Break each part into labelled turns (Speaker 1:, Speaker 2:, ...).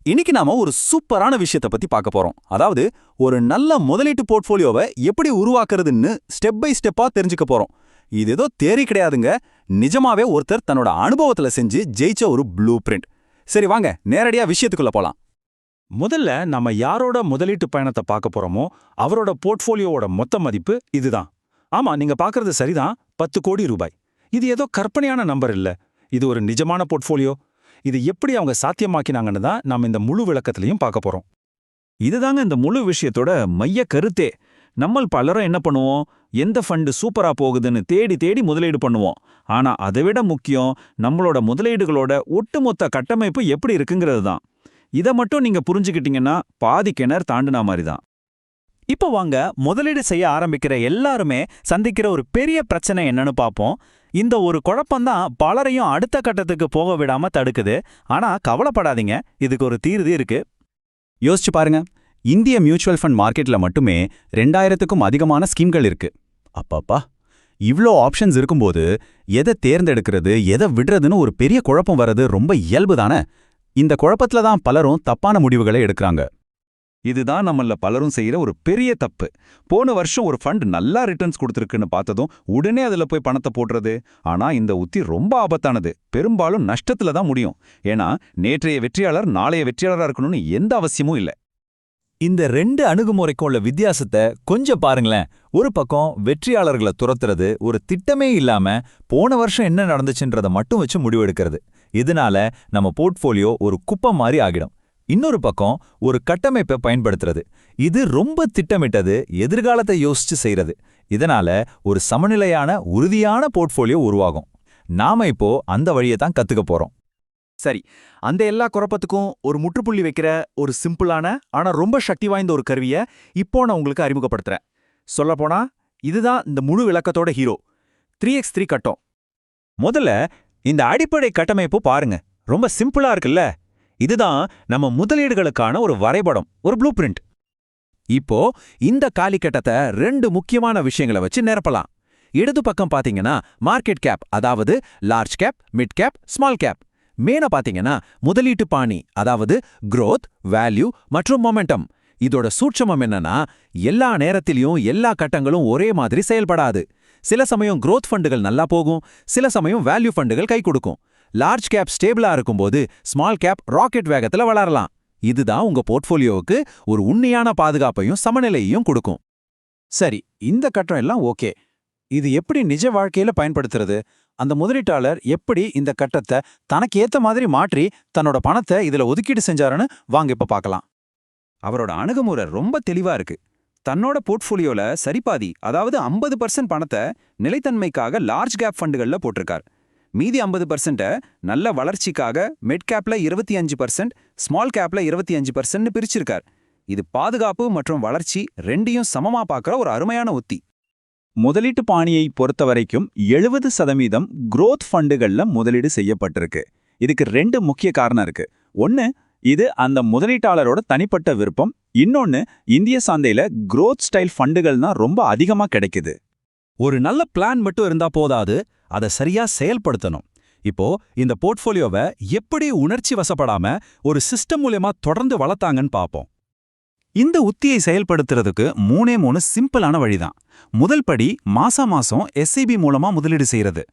Speaker 1: இன்னைக்கு நாம ஒரு சூப்பரான விஷயத்தை பத்தி பார்க்க போறோம். அதாவது ஒரு நல்ல முதலீட்டு போர்ட்ஃபோலியோவை எப்படி உருவாக்குறதுன்னு ஸ்டெப் பை ஸ்டெப்பா தெரிஞ்சுக்க போறோம். இது ஏதோ தேரி கிடையாதுங்க. நிஜமாவே ஒருத்தர் தன்னோட அனுபவத்துல செஞ்சு ஜெயிச்ச ஒரு ப்ளூ பிரிண்ட். சரி வாங்க நேரடியா விஷயத்துக்குள்ள போலாம். முதல்ல நம்ம யாரோட முதலீட்டு பயணத்தை பார்க்க போறோமோ அவரோட போர்ட்ஃபோலியோவோட மொத்த மதிப்பு இதுதான். ஆமா, நீங்க பார்க்கறது சரிதான். 10 கோடி ரூபாய். இது ஏதோ கற்பனையான நம்பர் இல்ல. இது ஒரு நிஜமான போர்ட்ஃபோலியோ. இது எப்படி அவங்க சாத்தியமாக்கினாங்கன்னு தான் நாம இந்த முழு விளக்கத்திலையும் பார்க்க போறோம்.
Speaker 2: இதுதாங்க இந்த முழு விஷயத்தோட மைய கருத்தே. நம்மள் பலரும் என்ன பண்ணுவோம், எந்த ஃபண்டு சூப்பரா போகுதுன்னு தேடி தேடி முதலீடு பண்ணுவோம். ஆனா அதை விட முக்கியம், நம்மளோட முதலீடுகளோட ஒட்டுமொத்த கட்டமைப்பு எப்படி இருக்குங்கிறது தான். இதை மட்டும் நீங்க புரிஞ்சுக்கிட்டீங்கன்னா பாதி கிணறு தாண்டுனா மாதிரி தான்.
Speaker 3: இப்போ வாங்க முதலீடு செய்ய ஆரம்பிக்கிற எல்லாருமே சந்திக்கிற ஒரு பெரிய பிரச்சனை என்னன்னு பார்ப்போம். இந்த ஒரு குழப்பம்தான் பலரையும் அடுத்த கட்டத்துக்கு போக விடாம தடுக்குது. ஆனா கவலைப்படாதீங்க, இதுக்கு ஒரு தீர்வு இருக்கு.
Speaker 1: யோசிச்சு பாருங்க, இந்திய மியூச்சுவல் ஃபண்ட் மார்க்கெட்ல மட்டுமே 2000க்கும் அதிகமான ஸ்கீம்கள் இருக்கு. அப்பப்பா, இவ்ளோ ஆப்ஷன்ஸ் இருக்கும்போது எதை தேர்ந்தெடுக்கிறது எதை விடுறதுன்னு ஒரு பெரிய குழப்பம் வர்றது ரொம்ப இயல்பு தானே. இந்த குழப்பத்துல தான் பலரும் தப்பான முடிவுகளை எடுக்கிறாங்க.
Speaker 2: இதுதான் நம்மள பலரும் செய்யற ஒரு பெரிய தப்பு. போன வருஷம் ஒரு ஃபண்ட் நல்லா ரிட்டர்ன்ஸ் கொடுத்துருக்குன்னு பார்த்ததும் உடனே அதுல போய் பணத்தை போடுறது. ஆனா இந்த உத்தி ரொம்ப ஆபத்தானது. பெரும்பாலும் நஷ்டத்துல தான் முடியும். ஏன்னா நேற்றைய வெற்றியாளர் நாளைய வெற்றியாளரா இருக்கணும்னு எந்த அவசியமும் இல்லை.
Speaker 3: இந்த 2 அணுகுமுறைக்கும் உள்ள வித்தியாசத்தை கொஞ்சம் பாருங்களேன். ஒரு பக்கம் வெற்றியாளர்களை துரத்துறது, ஒரு திட்டமே இல்லாம போன வருஷம் என்ன நடந்துச்சுன்றதை மட்டும் வச்சு முடிவெடுக்கிறது. இதனால நம்ம போர்ட்ஃபோலியோ ஒரு குப்பை மாதிரி ஆகிடும். இன்னொரு பக்கம் ஒரு கட்டமைப்பை பயன்படுத்துறது. இது ரொம்ப திட்டமிட்டது, எதிர்காலத்தை யோசிச்சு செய்யறது. இதனால ஒரு சமநிலையான உறுதியான போர்ட்ஃபோலியோ உருவாகும். நாம இப்போ அந்த வழியை தான் கத்துக்க போறோம்.
Speaker 1: சரி, அந்த எல்லா குழப்பத்துக்கும் ஒரு முற்றுப்புள்ளி வைக்கிற ஒரு சிம்பிளான ஆனா ரொம்ப சக்தி வாய்ந்த ஒரு கருவியை இப்போ நான் உங்களுக்கு அறிமுகப்படுத்துறேன். சொல்லப்போனா இதுதான் இந்த முழு விளக்கத்தோட ஹீரோ, 3x3 கட்டம். முதல்ல இந்த அடிப்படை கட்டமைப்பு பாருங்க, ரொம்ப சிம்பிளா இருக்குல்ல. இதுதான் நம்ம முதலீடுகளுக்கான ஒரு வரைபடம், ஒரு ப்ளூ பிரிண்ட். இப்போ இந்த காலிக்கட்டத்தை 2 முக்கியமான விஷயங்களை வச்சு நிரப்பலாம். இடது பக்கம் பாத்தீங்கன்னா மார்க்கெட் கேப், அதாவது large cap, mid cap, small cap. மேல பாத்தீங்கன்னா முதலீட்டு பாணி, அதாவது growth, வேல்யூ மற்றும் மொமெண்டம். இதோட சூட்சமம் என்னன்னா, எல்லா நேரத்திலையும் எல்லா கட்டங்களும் ஒரே மாதிரி செயல்படாது. சில சமயம் growth ஃபண்டுகள் நல்லா போகும், சில சமயம் வேல்யூ ஃபண்டுகள் கை கொடுக்கும். லார்ஜ் கேப் ஸ்டேபிளா இருக்கும்போது ஸ்மால் கேப் ராக்கெட் வேகத்துல வளரலாம். இதுதான் உங்க போர்ட்ஃபோலியோவுக்கு ஒரு உண்மையான பாதுகாப்பையும் சமநிலையையும் கொடுக்கும். சரி, இந்த கட்டம் எல்லாம் ஓகே. இது எப்படி நிஜ வாழ்க்கையில பயன்படுத்துறது? அந்த முதலீட்டாளர் எப்படி இந்த கட்டத்தை தனக்கு ஏத்த மாதிரி மாற்றி தன்னோட பணத்தை இதுல ஒதுக்கீடு செஞ்சாருன்னு வாங்க இப்ப பார்க்கலாம்.
Speaker 2: அவரோட அணுகுமுறை ரொம்ப தெளிவா இருக்கு. தன்னோட போர்ட்ஃபோலியோல சரிபாதி, அதாவது 50% பணத்தை நிலைத்தன்மைக்காக லார்ஜ் கேப் ஃபண்டுகள்ல போட்டிருக்கார். மீதி 50% நல்ல வளர்ச்சிக்காக மிட் கேப்ல 25%, ஸ்மால் கேப்ல 25% பிரிச்சிருக்கார். இது பாதுகாப்பு மற்றும் வளர்ச்சி ரெண்டையும் சமமா பார்க்குற ஒரு அருமையான உத்தி.
Speaker 3: முதலீட்டு பாணியை பொறுத்த வரைக்கும் 70% growth ஃபண்டுகள்ல முதலீடு செய்யப்பட்டிருக்கு. இதுக்கு 2 முக்கிய காரணம் இருக்கு. ஒன்னு, இது அந்த முதலீட்டாளரோட தனிப்பட்ட விருப்பம். இன்னொன்னு, இந்திய சந்தையில growth ஸ்டைல் ஃபண்டுகள் தான் ரொம்ப அதிகமா கிடைக்குது.
Speaker 1: ஒரு நல்ல பிளான் மட்டும் இருந்தா போதாது, அதை சரியா செயல்படுத்தணும். இப்போ இந்த போர்ட்ஃபோலியோவை எப்படி உணர்ச்சி வசப்படாம ஒரு சிஸ்டம் மூலமா தொடர்ந்து வளர்த்தாங்கன்னு பார்ப்போம். இந்த உத்தியை செயல்படுத்துறதுக்கு 3 சிம்பிளான வழிதான். முதல் படி, மாசம் எஸ்ஐபி மூலமா முதலீடு செய்யறது.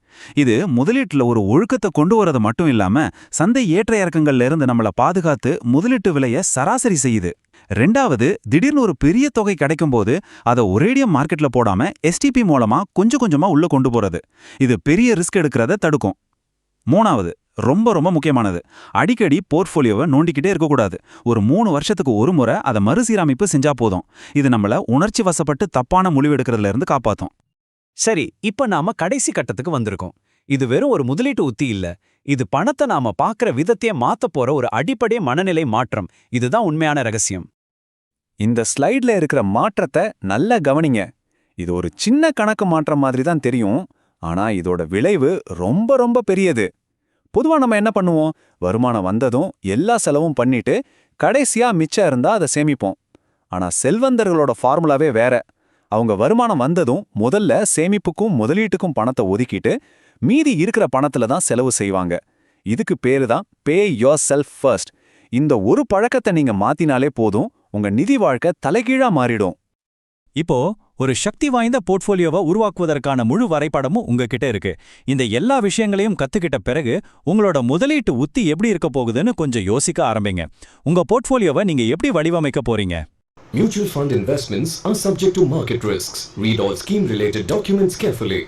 Speaker 1: இது முதலீட்டுல ஒரு ஒழுக்கத்தை கொண்டு வரது மட்டும் இல்லாம சந்தை ஏற்ற இறக்கங்கள்ல இருந்து நம்மள பாதுகாத்து முதலீட்டு விலையை சராசரி செய்யுது. 2வது, திடீர்னு ஒரு பெரிய தொகை கிடைக்கும்போது அதை ஒரேடியா மார்க்கெட்ல போடாம எஸ்டிபி மூலமா கொஞ்சம் கொஞ்சமா உள்ள கொண்டு போறது. இது பெரிய ரிஸ்க் எடுக்கிறத தடுக்கும். 3வது, ரொம்ப முக்கியமானது, அடிக்கடி போர்ட்ஃபோலியோவை நோண்டிக்கிட்டே இருக்கக்கூடாது. ஒரு 3 வருஷத்துக்கு ஒரு முறை அதை மறுசீரமைப்பு செஞ்சா போதும். இது நம்மள உணர்ச்சி வசப்பட்டு தப்பான முடிவு எடுக்கிறதுல இருந்து காப்பாத்தும்.
Speaker 4: சரி, இப்ப நாம கடைசி கட்டத்துக்கு வந்திருக்கோம். இது வெறும் ஒரு முதலீட்டு உத்தி இல்ல. இது பணத்தை நாம பார்க்கிற விதத்தையே மாத்த போற ஒரு அடிப்படை மனநிலை மாற்றம். இதுதான் உண்மையான ரகசியம்.
Speaker 1: இந்த ஸ்லைட்ல இருக்கிற மாற்றத்தை நல்லா கவனிங்க. இது ஒரு சின்ன கணக்கு மாற்றம் மாதிரி தான் தெரியும், ஆனா இதோட விளைவு ரொம்ப பெரியது. பொதுவா நம்ம என்ன பண்ணுவோம், வருமானம் வந்ததும் எல்லா செலவும் பண்ணிட்டு கடைசியா மிச்சம் இருந்தா அதை சேமிப்போம். ஆனா செல்வந்தர்களோட ஃபார்முலாவே வேற. அவங்க வருமானம் வந்ததும் முதல்ல சேமிப்புக்கும் முதலீட்டுக்கும் பணத்தை ஒதுக்கிட்டு மீதி இருக்கிற பணத்துல தான் செலவு செய்வாங்க. இதுக்கு பேரு தான் பே யோர் செல்ஃப் ஃபர்ஸ்ட்.
Speaker 2: இந்த ஒரு பழக்கத்தை நீங்க மாத்தினாலே போதும், உங்க நிதி வாழ்க்கை தலைகீழா மாறிடும்.
Speaker 3: இப்போ ஒரு சக்தி வாய்ந்த போர்ட்ஃபோலியோவை உருவாக்குவதற்கான முழு வரைபடமும் உங்ககிட்ட இருக்கு. இந்த எல்லா விஷயங்களையும் கத்துக்கிட்ட பிறகு உங்களோட முதலீட்டு உத்தி எப்படி இருக்க போகுதுன்னு கொஞ்சம் யோசிக்க ஆரம்பிங்க. உங்க போர்ட்ஃபோலியோவை நீங்க எப்படி வடிவமைக்க போறீங்க?
Speaker 5: Mutual fund investments are subject to market risks. Read all scheme-related documents carefully.